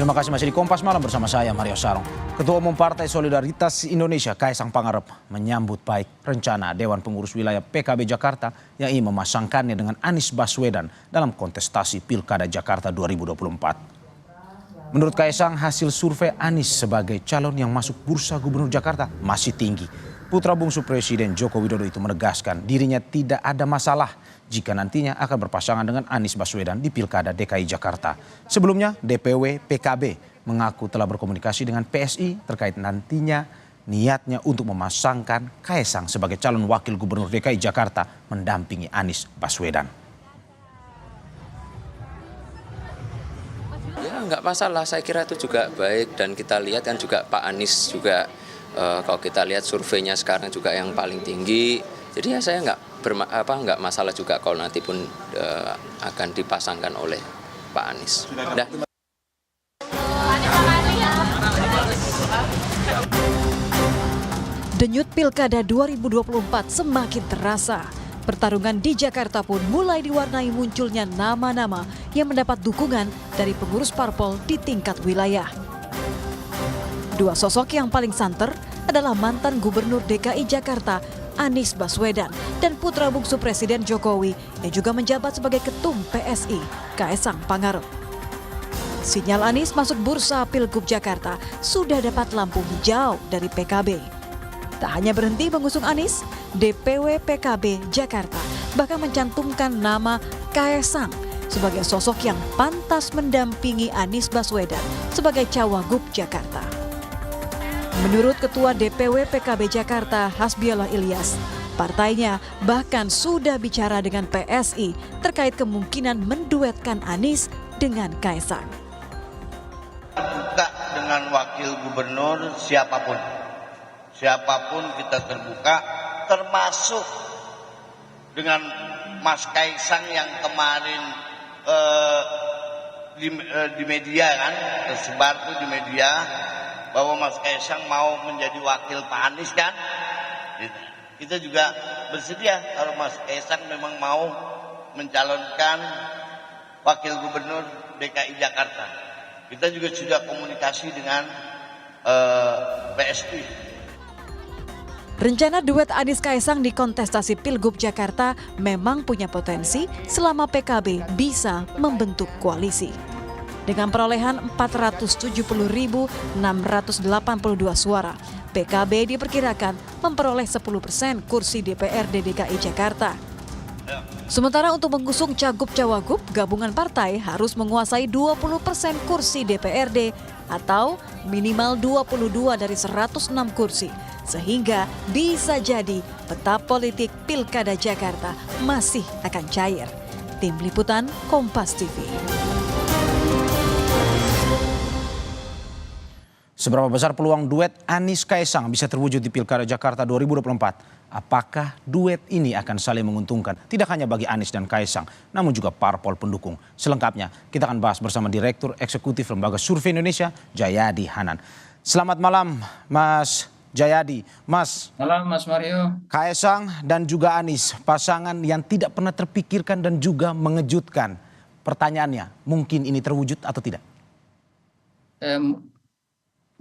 Terima kasih masih di Kompas Malam bersama saya Mario Sarong. Ketua Umum Partai Solidaritas Indonesia Kaesang Pangarep menyambut baik rencana Dewan Pengurus Wilayah PKB Jakarta yang ingin memasangkannya dengan Anies Baswedan dalam kontestasi Pilkada Jakarta 2024. Menurut Kaesang, hasil survei Anies sebagai calon yang masuk bursa Gubernur Jakarta masih tinggi. Putra bungsu Presiden Joko Widodo itu menegaskan dirinya tidak ada masalah jika nantinya akan berpasangan dengan Anies Baswedan di Pilkada DKI Jakarta. Sebelumnya, DPW PKB mengaku telah berkomunikasi dengan PSI terkait nantinya niatnya untuk memasangkan Kaesang sebagai calon wakil Gubernur DKI Jakarta mendampingi Anies Baswedan. Ya nggak masalah, saya kira itu juga baik, dan kita lihat kan juga Pak Anies juga kalau kita lihat surveinya sekarang juga yang paling tinggi. Jadi ya saya nggak masalah juga kalau nanti pun akan dipasangkan oleh Pak Anies. Denyut Pilkada 2024 semakin terasa. Pertarungan di Jakarta pun mulai diwarnai munculnya nama-nama yang mendapat dukungan dari pengurus parpol di tingkat wilayah. Dua sosok yang paling santer adalah mantan Gubernur DKI Jakarta Anies Baswedan dan putra bungsu Presiden Jokowi yang juga menjabat sebagai Ketum PSI Kaesang Pangarep. Sinyal Anies masuk bursa Pilgub Jakarta sudah dapat lampu hijau dari PKB. Tak hanya berhenti mengusung Anies, DPW PKB Jakarta bahkan mencantumkan nama Kaesang sebagai sosok yang pantas mendampingi Anies Baswedan sebagai Cawagup Jakarta. Menurut Ketua DPW PKB Jakarta Hasbiollah Ilyas, partainya bahkan sudah bicara dengan PSI terkait kemungkinan menduetkan Anies dengan Kaesang. Terbuka dengan wakil gubernur siapapun kita terbuka, termasuk dengan Mas Kaesang yang kemarin di media kan, tersebar tuh di media bahwa Mas Kaesang mau menjadi wakil Pak Anies kan. Kita juga bersedia kalau Mas Kaesang memang mau mencalonkan wakil gubernur DKI Jakarta. Kita juga sudah komunikasi dengan PSI. Rencana duet Anies Kaesang di kontestasi Pilgub Jakarta memang punya potensi selama PKB bisa membentuk koalisi. Dengan perolehan 470.682 suara, PKB diperkirakan memperoleh 10% kursi DPRD DKI Jakarta. Sementara untuk mengusung Cagup-Cawagup, gabungan partai harus menguasai 20% kursi DPRD atau minimal 22 dari 106 kursi. Sehingga bisa jadi peta politik Pilkada Jakarta masih akan cair. Tim Liputan Kompas TV. Seberapa besar peluang duet Anies Kaesang bisa terwujud di Pilkada Jakarta 2024? Apakah duet ini akan saling menguntungkan tidak hanya bagi Anies dan Kaesang, namun juga parpol pendukung? Selengkapnya kita akan bahas bersama Direktur Eksekutif Lembaga Survei Indonesia, Jayadi Hanan. Selamat malam Mas Jayadi. Mas. Malam Mas Mario. Kaesang dan juga Anies, pasangan yang tidak pernah terpikirkan dan juga mengejutkan. Pertanyaannya, mungkin ini terwujud atau tidak?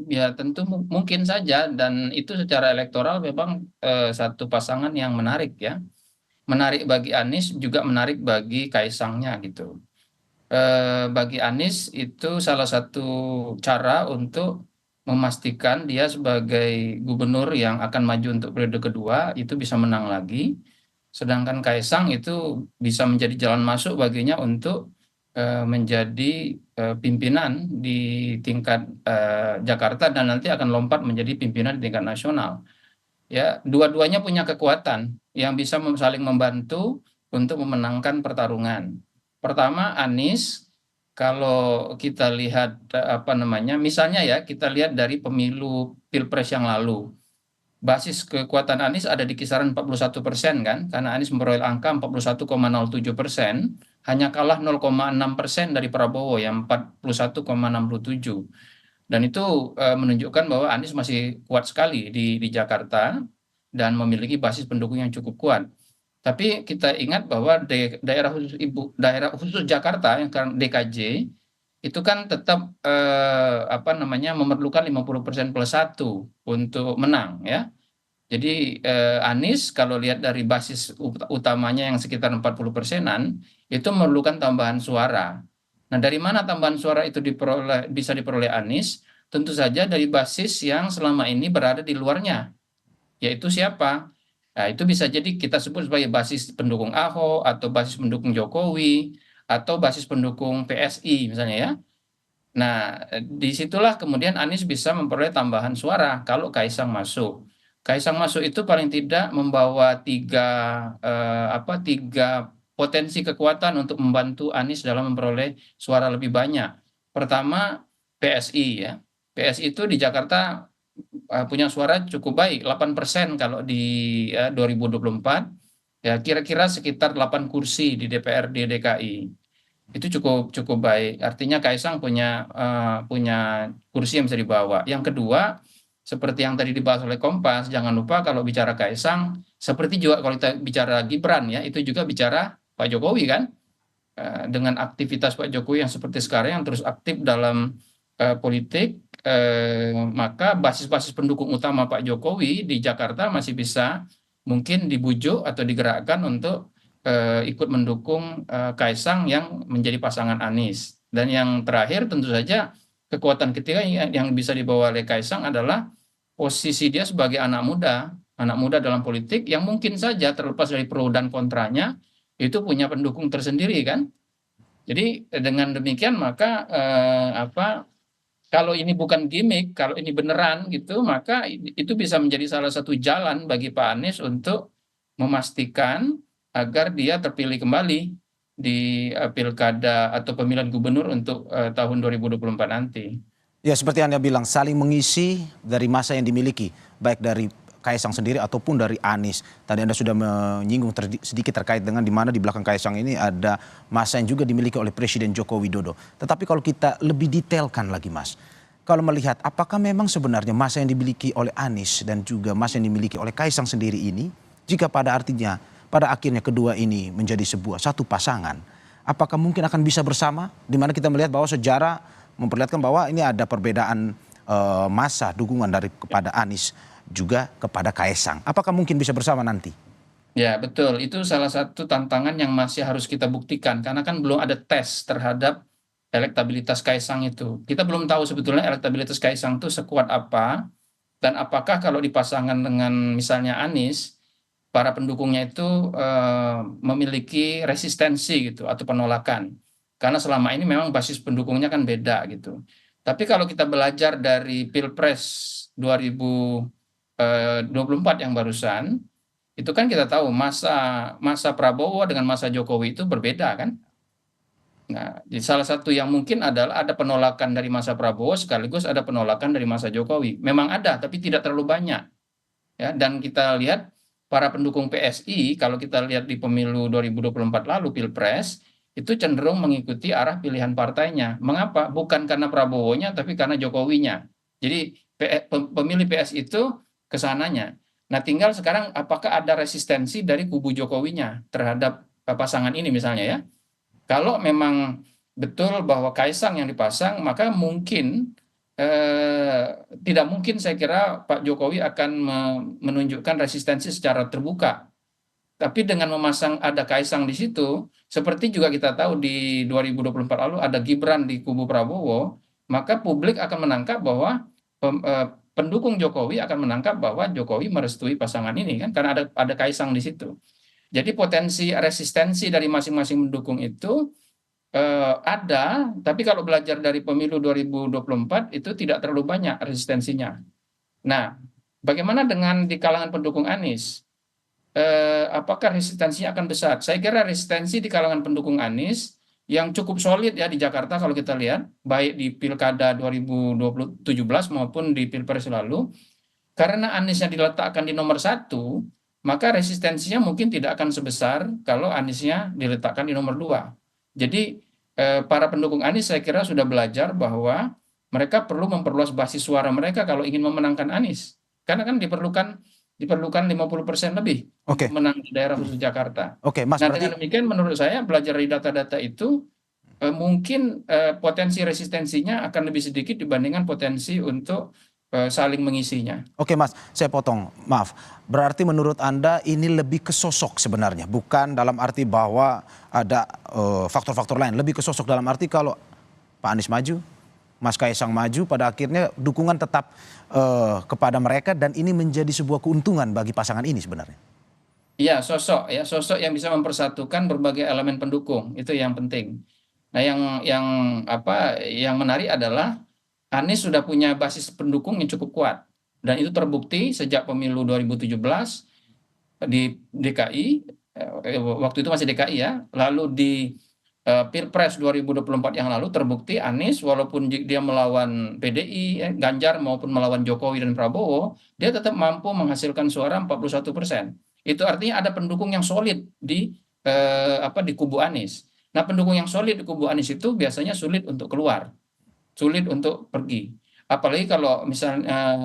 Ya tentu mungkin saja, dan itu secara elektoral memang satu pasangan yang menarik ya. Menarik bagi Anies, juga menarik bagi Kaesangnya gitu. Bagi Anies itu salah satu cara untuk memastikan dia sebagai gubernur yang akan maju untuk periode kedua itu bisa menang lagi. Sedangkan Kaesang itu bisa menjadi jalan masuk baginya untuk menjadi pimpinan di tingkat Jakarta dan nanti akan lompat menjadi pimpinan di tingkat nasional. Ya, dua-duanya punya kekuatan yang bisa saling membantu untuk memenangkan pertarungan. Pertama, Anies, kalau kita lihat misalnya ya, kita lihat dari pemilu Pilpres yang lalu. Basis kekuatan Anies ada di kisaran 41% kan, karena Anies memperoleh angka 41,07%, hanya kalah 0,6% dari Prabowo yang 41,67%. Dan itu menunjukkan bahwa Anies masih kuat sekali di Jakarta dan memiliki basis pendukung yang cukup kuat. Tapi kita ingat bahwa daerah khusus Jakarta yang sekarang DKJ itu kan tetap apa namanya memerlukan 50% plus 1 untuk menang ya. Jadi Anies kalau lihat dari basis utamanya yang sekitar 40%-an itu memerlukan tambahan suara. Nah, dari mana tambahan suara itu bisa diperoleh Anies? Tentu saja dari basis yang selama ini berada di luarnya, yaitu siapa? Nah, itu bisa jadi kita sebut sebagai basis pendukung Ahok atau basis pendukung Jokowi atau basis pendukung PSI misalnya ya. Nah, disitulah kemudian Anies bisa memperoleh tambahan suara kalau Kaisang masuk. Kaisang masuk itu paling tidak membawa tiga potensi kekuatan untuk membantu Anies dalam memperoleh suara lebih banyak. Pertama, PSI ya. PSI itu di Jakarta punya suara cukup baik, 8% kalau di 2024. Ya, kira-kira sekitar 8 kursi di DPRD DKI. Itu cukup cukup baik. Artinya Kaisang punya kursi yang bisa dibawa. Yang kedua, seperti yang tadi dibahas oleh Kompas, jangan lupa kalau bicara Kaisang, seperti juga kalau kita bicara Gibran ya, itu juga bicara Pak Jokowi kan. Dengan aktivitas Pak Jokowi yang seperti sekarang yang terus aktif dalam politik, maka basis-basis pendukung utama Pak Jokowi di Jakarta masih bisa mungkin dibujuk atau digerakkan untuk ikut mendukung Kaisang yang menjadi pasangan Anies. Dan yang terakhir tentu saja kekuatan ketiga yang bisa dibawa oleh Kaisang adalah posisi dia sebagai anak muda dalam politik yang mungkin saja terlepas dari pro dan kontranya itu punya pendukung tersendiri kan. Jadi dengan demikian maka kalau ini bukan gimmick, kalau ini beneran gitu, maka itu bisa menjadi salah satu jalan bagi Pak Anies untuk memastikan agar dia terpilih kembali di pilkada atau pemilihan gubernur untuk tahun 2024 nanti. Ya, seperti Anda bilang, saling mengisi dari masa yang dimiliki, baik dari Kaisang sendiri ataupun dari Anies. Tadi Anda sudah menyinggung sedikit terkait dengan di mana di belakang Kaisang ini ada masa yang juga dimiliki oleh Presiden Joko Widodo. Tetapi kalau kita lebih detailkan lagi, Mas, kalau melihat apakah memang sebenarnya masa yang dimiliki oleh Anies dan juga masa yang dimiliki oleh Kaisang sendiri ini, jika pada akhirnya kedua ini menjadi satu pasangan, apakah mungkin akan bisa bersama? Di mana kita melihat bahwa sejarah memperlihatkan bahwa ini ada perbedaan masa dukungan kepada Anies juga kepada Kaisang. Apakah mungkin bisa bersama nanti? Ya, betul. Itu salah satu tantangan yang masih harus kita buktikan karena kan belum ada tes terhadap elektabilitas Kaisang itu. Kita belum tahu sebetulnya elektabilitas Kaisang itu sekuat apa dan apakah kalau dipasangkan dengan misalnya Anies, para pendukungnya itu memiliki resistensi gitu atau penolakan. Karena selama ini memang basis pendukungnya kan beda gitu. Tapi kalau kita belajar dari Pilpres 2024 yang barusan, itu kan kita tahu masa Prabowo dengan masa Jokowi itu berbeda kan. Nah, salah satu yang mungkin adalah ada penolakan dari masa Prabowo sekaligus ada penolakan dari masa Jokowi. Memang ada, tapi tidak terlalu banyak. Ya, dan kita lihat para pendukung PSI, kalau kita lihat di pemilu 2024 lalu Pilpres, itu cenderung mengikuti arah pilihan partainya. Mengapa? Bukan karena Prabowo-nya, tapi karena Jokowinya. Jadi pemilih PSI itu kesananya. Nah, tinggal sekarang apakah ada resistensi dari kubu Jokowinya terhadap pasangan ini misalnya ya. Kalau memang betul bahwa Kaisang yang dipasang, maka mungkin tidak mungkin saya kira Pak Jokowi akan menunjukkan resistensi secara terbuka. Tapi dengan memasang ada Kaisang di situ, seperti juga kita tahu di 2024 lalu ada Gibran di kubu Prabowo, maka publik akan menangkap bahwa pendukung Jokowi akan menangkap bahwa Jokowi merestui pasangan ini kan karena ada Kaisang di situ. Jadi potensi resistensi dari masing-masing pendukung itu ada, tapi kalau belajar dari pemilu 2024 itu tidak terlalu banyak resistensinya. Nah, bagaimana dengan di kalangan pendukung Anies? Apakah resistensinya akan besar? Saya kira resistensi di kalangan pendukung Anies yang cukup solid ya di Jakarta kalau kita lihat, baik di Pilkada 2017 maupun di Pilpres lalu, karena Aniesnya diletakkan di nomor 1, maka resistensinya mungkin tidak akan sebesar kalau Aniesnya diletakkan di nomor 2. Jadi para pendukung Anies saya kira sudah belajar bahwa mereka perlu memperluas basis suara mereka kalau ingin memenangkan Anies. Karena kan diperlukan 50% lebih untuk menang di daerah khusus Jakarta. Oke, Mas, Nah, berarti dengan demikian menurut saya belajar dari data-data itu mungkin potensi resistensinya akan lebih sedikit dibandingkan potensi untuk saling mengisinya. Oke Mas, saya potong, maaf. Berarti menurut Anda ini lebih ke sosok sebenarnya, bukan dalam arti bahwa ada faktor-faktor lain. Lebih ke sosok dalam arti kalau Pak Anies maju, Mas Kaisang maju, pada akhirnya dukungan tetap kepada mereka dan ini menjadi sebuah keuntungan bagi pasangan ini sebenarnya. Iya, sosok yang bisa mempersatukan berbagai elemen pendukung, itu yang penting. Nah, yang menarik adalah Anies sudah punya basis pendukung yang cukup kuat dan itu terbukti sejak pemilu 2017 di DKI, waktu itu masih DKI ya, lalu di Pilpres 2024 yang lalu terbukti Anies walaupun dia melawan PDI, Ganjar maupun melawan Jokowi dan Prabowo, dia tetap mampu menghasilkan suara 41%. Itu artinya ada pendukung yang solid di kubu Anies. Nah, pendukung yang solid di kubu Anies itu biasanya sulit untuk keluar, sulit untuk pergi. Apalagi kalau misalnya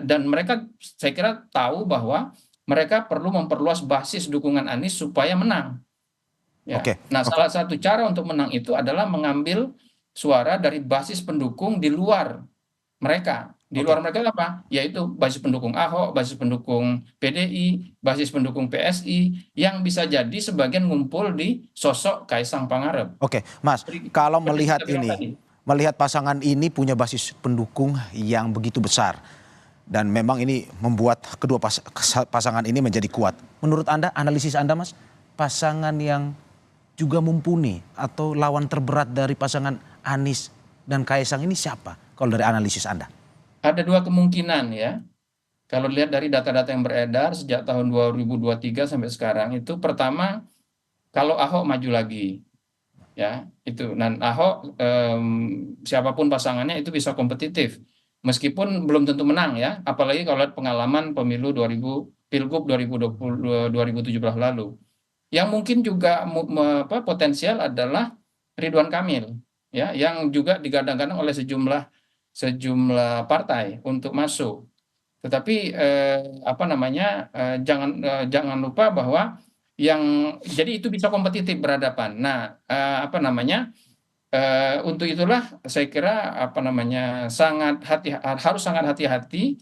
dan mereka saya kira tahu bahwa mereka perlu memperluas basis dukungan Anies supaya menang. Ya. Oke. Nah, salah satu cara untuk menang itu adalah mengambil suara dari basis pendukung di luar mereka. Di luar mereka apa? Yaitu basis pendukung Ahok, basis pendukung PDI, basis pendukung PSI, yang bisa jadi sebagian ngumpul di sosok Kaisang Pangarep. Oke, Mas, kalau melihat Seperti ini, tadi. melihat pasangan ini punya basis pendukung yang begitu besar. Dan memang ini membuat kedua pasangan ini menjadi kuat. Menurut Anda, analisis Anda Mas, pasangan yang juga mumpuni atau lawan terberat dari pasangan Anies dan Kaisang ini siapa? Kalau dari analisis Anda? Ada dua kemungkinan ya. Kalau lihat dari data-data yang beredar sejak tahun 2023 sampai sekarang, itu pertama, kalau Ahok maju lagi, ya itu. Dan Ahok siapapun pasangannya itu bisa kompetitif, meskipun belum tentu menang ya. Apalagi kalau lihat pengalaman pemilu Pilgub 2017 lalu. Yang mungkin juga potensial adalah Ridwan Kamil, ya, yang juga digadang-gadang oleh sejumlah partai untuk masuk. Tetapi jangan lupa bahwa jadi itu bisa kompetitif berhadapan. Nah, untuk itulah saya kira harus sangat hati-hati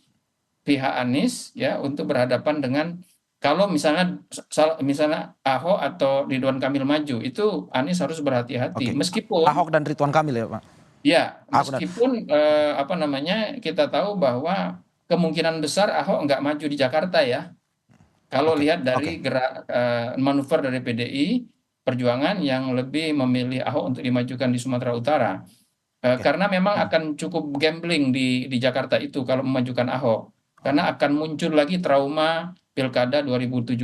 pihak Anies ya untuk berhadapan dengan, kalau misalnya Ahok atau Ridwan Kamil maju, itu Anies harus berhati-hati. Oke. Meskipun Ahok dan Ridwan Kamil ya Pak? ya, Ahok dan- meskipun kita tahu bahwa kemungkinan besar Ahok nggak maju di Jakarta ya. Kalau lihat dari gerak manuver dari PDI Perjuangan yang lebih memilih Ahok untuk dimajukan di Sumatera Utara. Karena memang akan cukup gambling di Jakarta itu kalau memajukan Ahok. Karena akan muncul lagi trauma Pilkada 2017.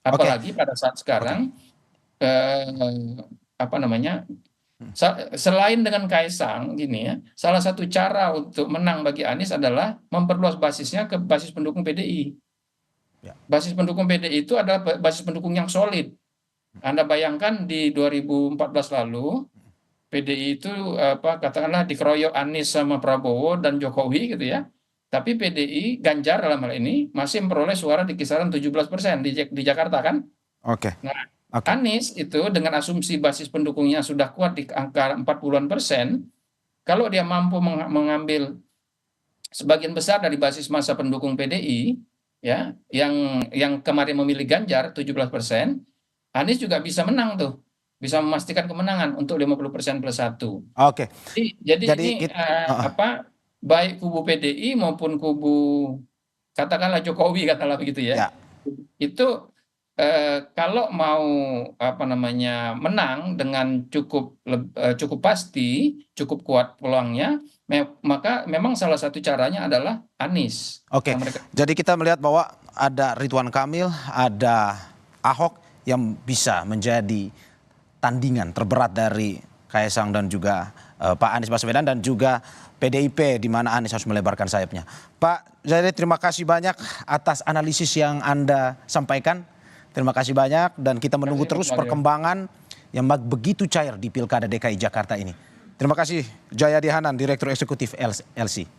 Apalagi pada saat sekarang selain dengan Kaisang gini ya, salah satu cara untuk menang bagi Anies adalah memperluas basisnya ke basis pendukung PDI. Ya. Basis pendukung PDI itu adalah basis pendukung yang solid. Anda bayangkan di 2014 lalu PDI itu katakanlah dikeroyok Anies sama Prabowo dan Jokowi gitu ya. Tapi PDI Ganjar dalam hal ini masih memperoleh suara di kisaran 17% di Jakarta kan? Oke. Nah, Oke. Anies itu dengan asumsi basis pendukungnya sudah kuat di angka 40-an%, kalau dia mampu mengambil sebagian besar dari basis massa pendukung PDI, ya, yang kemarin memilih Ganjar 17%, Anies juga bisa menang tuh, bisa memastikan kemenangan untuk 50% plus 1. Oke. Jadi ini baik kubu PDI maupun kubu katakanlah Jokowi katakanlah begitu ya. Itu kalau mau menang dengan cukup pasti, cukup kuat peluangnya, maka memang salah satu caranya adalah Anies. Oke. Jadi kita melihat bahwa ada Ridwan Kamil, ada Ahok yang bisa menjadi tandingan terberat dari Kaisang dan juga Pak Anies Baswedan dan juga PDIP di mana Anies harus melebarkan sayapnya. Pak Jayadi, terima kasih banyak atas analisis yang Anda sampaikan. Terima kasih banyak dan kita menunggu terus perkembangan yang begitu cair di Pilkada DKI Jakarta ini. Terima kasih Jayadi Hanan, Direktur Eksekutif LC.